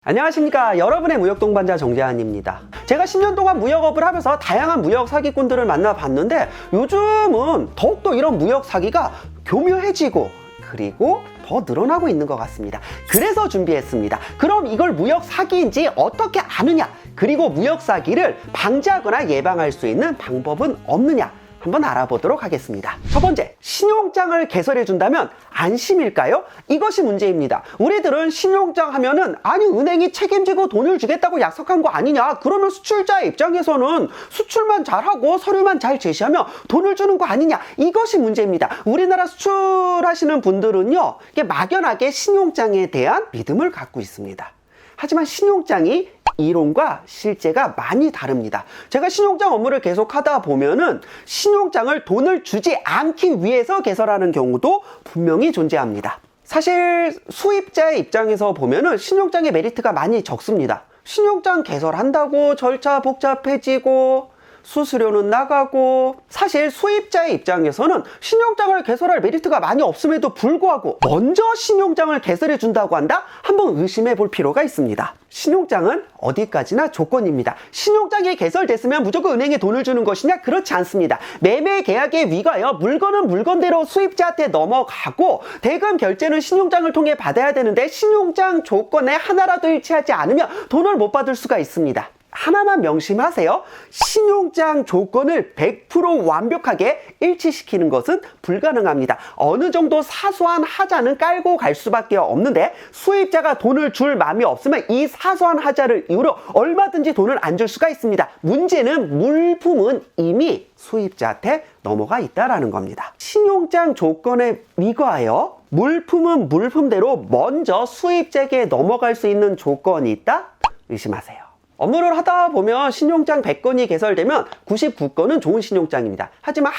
안녕하십니까. 여러분의 무역동반자 정재환입니다. 제가 10년 동안 무역업을 하면서 다양한 무역 사기꾼들을 만나봤는데 요즘은 더욱더 이런 무역 사기가 교묘해지고 그리고 더 늘어나고 있는 것 같습니다. 그래서 준비했습니다. 그럼 이걸 무역 사기인지 어떻게 아느냐, 그리고 무역 사기를 방지하거나 예방할 수 있는 방법은 없느냐, 한번 알아보도록 하겠습니다. 첫 번째, 신용장을 개설해 준다면 안심일까요? 이것이 문제입니다. 우리들은 신용장 하면은 아니 은행이 책임지고 돈을 주겠다고 약속한 거 아니냐, 그러면 수출자의 입장에서는 수출만 잘하고 서류만 잘 제시하면 돈을 주는 거 아니냐, 이것이 문제입니다. 우리나라 수출하시는 분들은요, 이게 막연하게 신용장에 대한 믿음을 갖고 있습니다. 하지만 신용장이 이론과 실제가 많이 다릅니다. 제가 신용장 업무를 계속 하다 보면은 신용장을 돈을 주지 않기 위해서 개설하는 경우도 분명히 존재합니다. 사실 수입자의 입장에서 보면은 신용장의 메리트가 많이 적습니다. 신용장 개설한다고 절차 복잡해지고 수수료는 나가고, 사실 수입자의 입장에서는 신용장을 개설할 메리트가 많이 없음에도 불구하고 먼저 신용장을 개설해 준다고 한다? 한번 의심해 볼 필요가 있습니다. 신용장은 어디까지나 조건입니다. 신용장이 개설됐으면 무조건 은행에 돈을 주는 것이냐? 그렇지 않습니다. 매매 계약에 위하여 물건은 물건대로 수입자한테 넘어가고 대금 결제는 신용장을 통해 받아야 되는데 신용장 조건에 하나라도 일치하지 않으면 돈을 못 받을 수가 있습니다. 하나만 명심하세요. 신용장 조건을 100% 완벽하게 일치시키는 것은 불가능합니다. 어느 정도 사소한 하자는 깔고 갈 수밖에 없는데 수입자가 돈을 줄 마음이 없으면 이 사소한 하자를 이유로 얼마든지 돈을 안 줄 수가 있습니다. 문제는 물품은 이미 수입자한테 넘어가 있다라는 겁니다. 신용장 조건에 위하여 물품은 물품대로 먼저 수입자에게 넘어갈 수 있는 조건이 있다? 의심하세요. 업무를 하다 보면 신용장 100건이 개설되면 99건은 좋은 신용장입니다. 하지만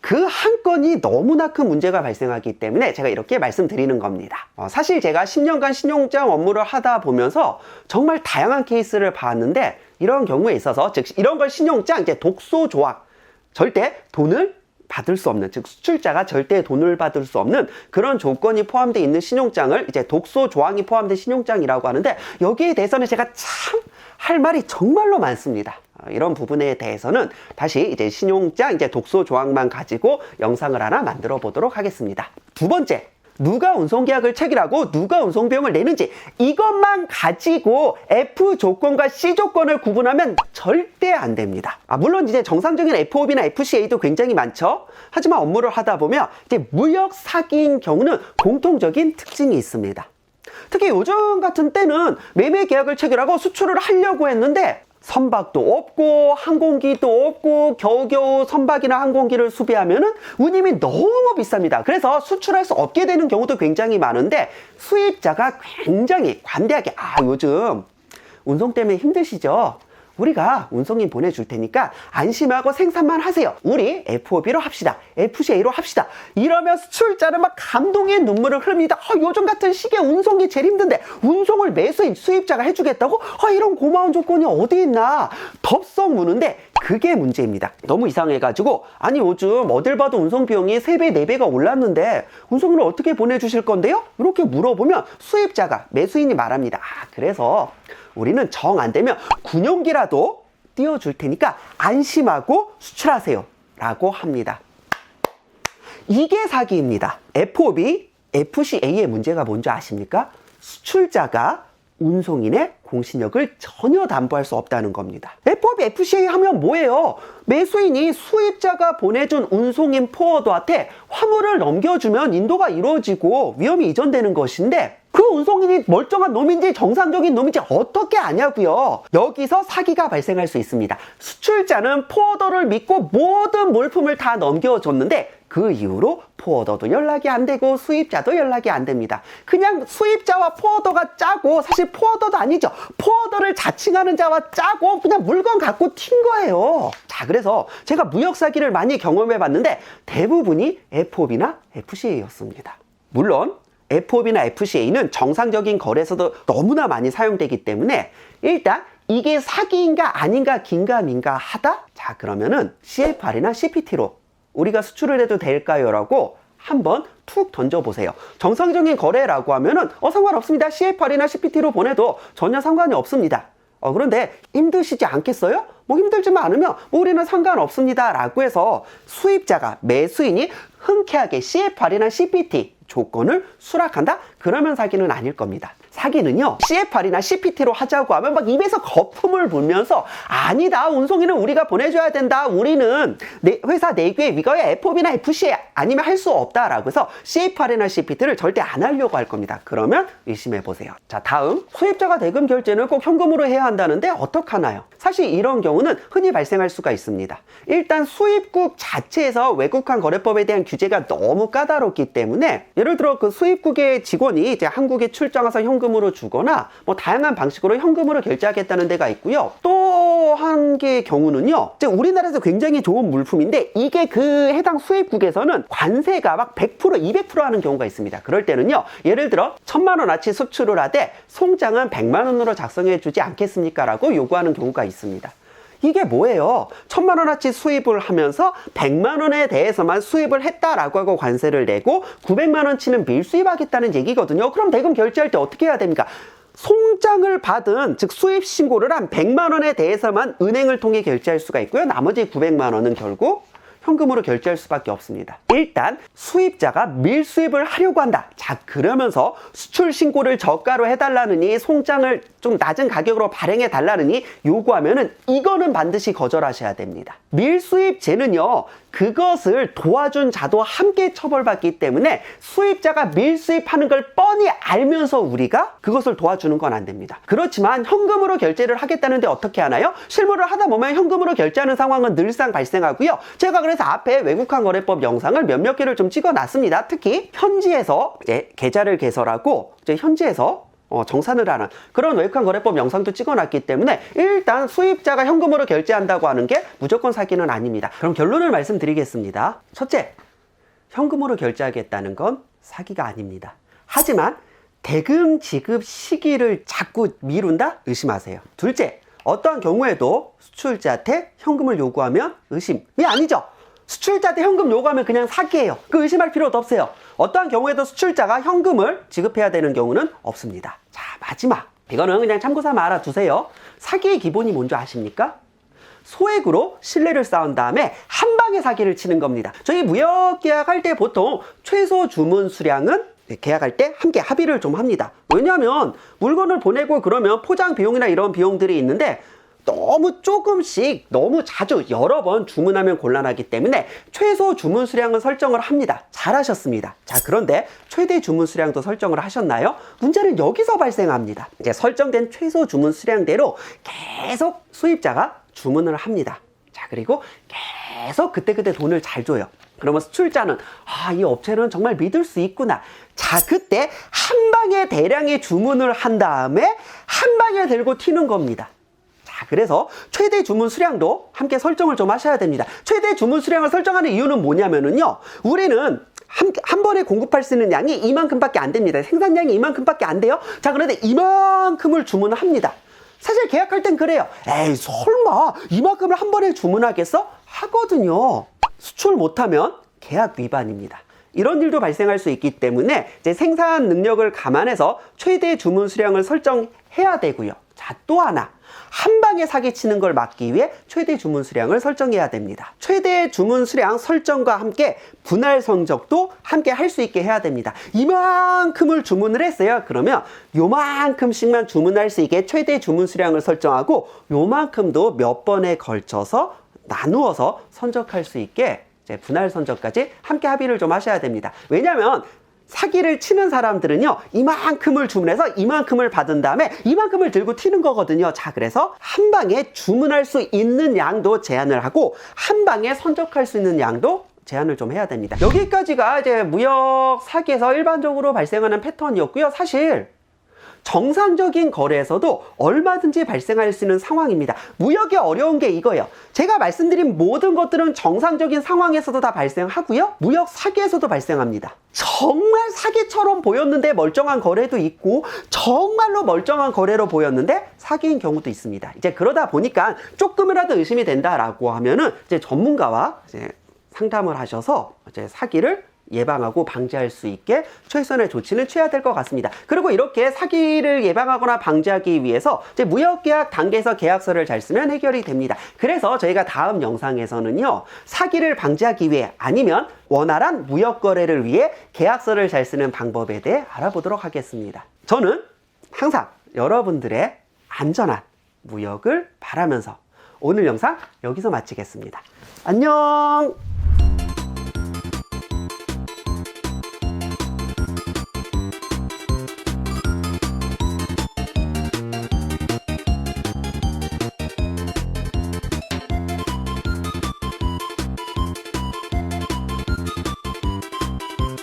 그 한 건이 너무나 큰 문제가 발생하기 때문에 제가 이렇게 말씀드리는 겁니다. 사실 제가 10년간 신용장 업무를 하다 보면서 정말 다양한 케이스를 봤는데, 이런 경우에 있어서 즉 이런 걸 신용장 이제 독소 조항, 절대 돈을 받을 수 없는, 즉 수출자가 절대 돈을 받을 수 없는 그런 조건이 포함되어 있는 신용장을 이제 독소 조항이 포함된 신용장이라고 하는데, 여기에 대해서는 제가 참 할 말이 정말로 많습니다. 이런 부분에 대해서는 다시 이제 신용장 이제 독소 조항만 가지고 영상을 하나 만들어 보도록 하겠습니다. 두 번째, 누가 운송계약을 체결하고 누가 운송비용을 내는지, 이것만 가지고 F 조건과 C 조건을 구분하면 절대 안 됩니다. 물론 이제 정상적인 FOB나 FCA도 굉장히 많죠. 하지만 업무를 하다 보면 이제 무역 사기인 경우는 공통적인 특징이 있습니다. 특히 요즘 같은 때는 매매 계약을 체결하고 수출을 하려고 했는데 선박도 없고 항공기도 없고 겨우겨우 선박이나 항공기를 수배하면은 운임이 너무 비쌉니다. 그래서 수출할 수 없게 되는 경우도 굉장히 많은데, 수입자가 굉장히 관대하게 요즘 운송 때문에 힘드시죠? 우리가 운송인 보내줄 테니까 안심하고 생산만 하세요. 우리 FOB로 합시다. FCA로 합시다. 이러면 수출자는 막 감동의 눈물을 흘립니다. 요즘 같은 시기에 운송이 제일 힘든데 운송을 매수인 수입자가 해주겠다고? 이런 고마운 조건이 어디 있나? 덥석 무는데 그게 문제입니다. 너무 이상해가지고 아니 요즘 어딜 봐도 운송 비용이 3배, 4배가 올랐는데 운송을 어떻게 보내주실 건데요? 이렇게 물어보면 수입자가, 매수인이 말합니다. 그래서 우리는 정 안 되면 군용기라도 띄워줄 테니까 안심하고 수출하세요 라고 합니다. 이게 사기입니다. FOB, FCA의 문제가 뭔지 아십니까? 수출자가 운송인의 공신력을 전혀 담보할 수 없다는 겁니다. FOB, FCA 하면 뭐예요? 매수인이 수입자가 보내준 운송인 포워더한테 화물을 넘겨주면 인도가 이루어지고 위험이 이전되는 것인데, 그 운송인이 멀쩡한 놈인지 정상적인 놈인지 어떻게 아냐고요? 여기서 사기가 발생할 수 있습니다. 수출자는 포워더를 믿고 모든 물품을 다 넘겨줬는데 그 이후로 포워더도 연락이 안 되고 수입자도 연락이 안 됩니다. 그냥 수입자와 포워더가 짜고, 사실 포워더도 아니죠. 포워더를 자칭하는 자와 짜고 그냥 물건 갖고 튄 거예요. 자, 그래서 제가 무역 사기를 많이 경험해 봤는데 대부분이 FOB나 FCA였습니다. 물론 FOB나 FCA는 정상적인 거래에서도 너무나 많이 사용되기 때문에 일단 이게 사기인가 아닌가 긴가민가 하다? 자, 그러면은 CFR이나 CPT로 우리가 수출을 해도 될까요? 라고 한번 툭 던져보세요. 정상적인 거래라고 하면은 상관없습니다. CFR이나 CPT로 보내도 전혀 상관이 없습니다. 그런데 힘드시지 않겠어요? 힘들지만 않으면 우리는 상관없습니다 라고 해서 수입자가 매수인이 흔쾌하게 CFR이나 CPT 조건을 수락한다? 그러면 사기는 아닐 겁니다. 사기는요, CFR이나 CPT로 하자고 하면 막 입에서 거품을 불면서 아니다, 운송인은 우리가 보내줘야 된다, 우리는 회사 내규에 위가야 FOB나 FC 아니면 할 수 없다 라고 해서 CFR이나 CPT를 절대 안 하려고 할 겁니다. 그러면 의심해 보세요. 자, 다음, 수입자가 대금 결제는 꼭 현금으로 해야 한다는데 어떡하나요? 사실 이런 경우는 흔히 발생할 수가 있습니다. 일단 수입국 자체에서 외국환 거래법에 대한 규제가 너무 까다롭기 때문에, 예를 들어 그 수입국의 직원이 이제 한국에 출장 와서 현금으로 주거나 다양한 방식으로 현금으로 결제하겠다는 데가 있고요. 또 한 개의 경우는요, 이제 우리나라에서 굉장히 좋은 물품인데 이게 그 해당 수입국에서는 관세가 막 100%, 200% 하는 경우가 있습니다. 그럴 때는요, 예를 들어 1000만 원어치 수출을 하되 송장은 100만 원으로 작성해 주지 않겠습니까? 라고 요구하는 경우가 있습니다. 이게 뭐예요? 1000만 원어치 수입을 하면서 100만 원에 대해서만 수입을 했다라고 하고 관세를 내고 900만 원치는 밀수입하겠다는 얘기거든요. 그럼 대금 결제할 때 어떻게 해야 됩니까? 송장을 받은, 즉 수입 신고를 한 100만 원에 대해서만 은행을 통해 결제할 수가 있고요. 나머지 900만 원은 결국 현금으로 결제할 수밖에 없습니다. 일단 수입자가 밀수입을 하려고 한다. 자, 그러면서 수출 신고를 저가로 해달라느니 송장을 좀 낮은 가격으로 발행해 달라느니 요구하면은 이거는 반드시 거절하셔야 됩니다. 밀수입죄는요, 그것을 도와준 자도 함께 처벌받기 때문에 수입자가 밀수입하는 걸 뻔히 알면서 우리가 그것을 도와주는 건 안 됩니다. 그렇지만 현금으로 결제를 하겠다는데 어떻게 하나요? 실무를 하다 보면 현금으로 결제하는 상황은 늘상 발생하고요. 제가 그래서 앞에 외국환 거래법 영상을 몇몇 개를 좀 찍어놨습니다. 특히 현지에서 이제 계좌를 개설하고 이제 현지에서 정산을 하는 그런 외국환 거래법 영상도 찍어놨기 때문에 일단 수입자가 현금으로 결제한다고 하는 게 무조건 사기는 아닙니다. 그럼 결론을 말씀드리겠습니다. 첫째, 현금으로 결제하겠다는 건 사기가 아닙니다. 하지만 대금 지급 시기를 자꾸 미룬다? 의심하세요. 둘째, 어떠한 경우에도 수출자한테 현금을 요구하면 의심이 아니죠. 수출자한테 현금 요구하면 그냥 사기예요. 그 의심할 필요도 없어요. 어떠한 경우에도 수출자가 현금을 지급해야 되는 경우는 없습니다. 자, 마지막. 이거는 그냥 참고삼아 알아두세요. 사기의 기본이 뭔지 아십니까? 소액으로 신뢰를 쌓은 다음에 한 방에 사기를 치는 겁니다. 저희 무역 계약할 때 보통 최소 주문 수량은 계약할 때 함께 합의를 좀 합니다. 왜냐하면 물건을 보내고 그러면 포장 비용이나 이런 비용들이 있는데 너무 조금씩 너무 자주 여러 번 주문하면 곤란하기 때문에 최소 주문 수량은 설정을 합니다. 잘하셨습니다. 자, 그런데 최대 주문 수량도 설정을 하셨나요? 문제는 여기서 발생합니다. 이제 설정된 최소 주문 수량대로 계속 수입자가 주문을 합니다. 자, 그리고 계속 그때그때 돈을 잘 줘요. 그러면 수출자는 이 업체는 정말 믿을 수 있구나. 자, 그때 한 방에 대량의 주문을 한 다음에 한 방에 들고 튀는 겁니다. 자, 그래서 최대 주문 수량도 함께 설정을 좀 하셔야 됩니다. 최대 주문 수량을 설정하는 이유는 뭐냐면은요, 우리는 한 번에 공급할 수 있는 양이 이만큼밖에 안 됩니다. 생산량이 이만큼밖에 안 돼요. 자, 그런데 이만큼을 주문을 합니다. 사실 계약할 땐 그래요. 에이, 설마 이만큼을 한 번에 주문하겠어? 하거든요. 수출 못하면 계약 위반입니다. 이런 일도 발생할 수 있기 때문에 이제 생산 능력을 감안해서 최대 주문 수량을 설정해야 되고요. 자, 또 하나. 한 방에 사기치는 걸 막기 위해 최대 주문 수량을 설정해야 됩니다. 최대 주문 수량 설정과 함께 분할 성적도 함께 할 수 있게 해야 됩니다. 이만큼을 주문을 했어요. 그러면 요만큼씩만 주문할 수 있게 최대 주문 수량을 설정하고 요만큼도 몇 번에 걸쳐서 나누어서 선적할 수 있게 이제 분할 선적까지 함께 합의를 좀 하셔야 됩니다. 왜냐하면 사기를 치는 사람들은요, 이만큼을 주문해서 이만큼을 받은 다음에 이만큼을 들고 튀는 거거든요. 자, 그래서 한 방에 주문할 수 있는 양도 제한을 하고 한 방에 선적할 수 있는 양도 제한을 좀 해야 됩니다. 여기까지가 이제 무역 사기에서 일반적으로 발생하는 패턴이었고요. 사실 정상적인 거래에서도 얼마든지 발생할 수 있는 상황입니다. 무역이 어려운 게 이거예요. 제가 말씀드린 모든 것들은 정상적인 상황에서도 다 발생하고요. 무역 사기에서도 발생합니다. 정말 사기처럼 보였는데 멀쩡한 거래도 있고 정말로 멀쩡한 거래로 보였는데 사기인 경우도 있습니다. 이제 그러다 보니까 조금이라도 의심이 된다라고 하면은 이제 전문가와 이제 상담을 하셔서 이제 사기를 예방하고 방지할 수 있게 최선의 조치는 취해야 될 것 같습니다. 그리고 이렇게 사기를 예방하거나 방지하기 위해서 이제 무역계약 단계에서 계약서를 잘 쓰면 해결이 됩니다. 그래서 저희가 다음 영상에서는요, 사기를 방지하기 위해 아니면 원활한 무역 거래를 위해 계약서를 잘 쓰는 방법에 대해 알아보도록 하겠습니다. 저는 항상 여러분들의 안전한 무역을 바라면서 오늘 영상 여기서 마치겠습니다. 안녕!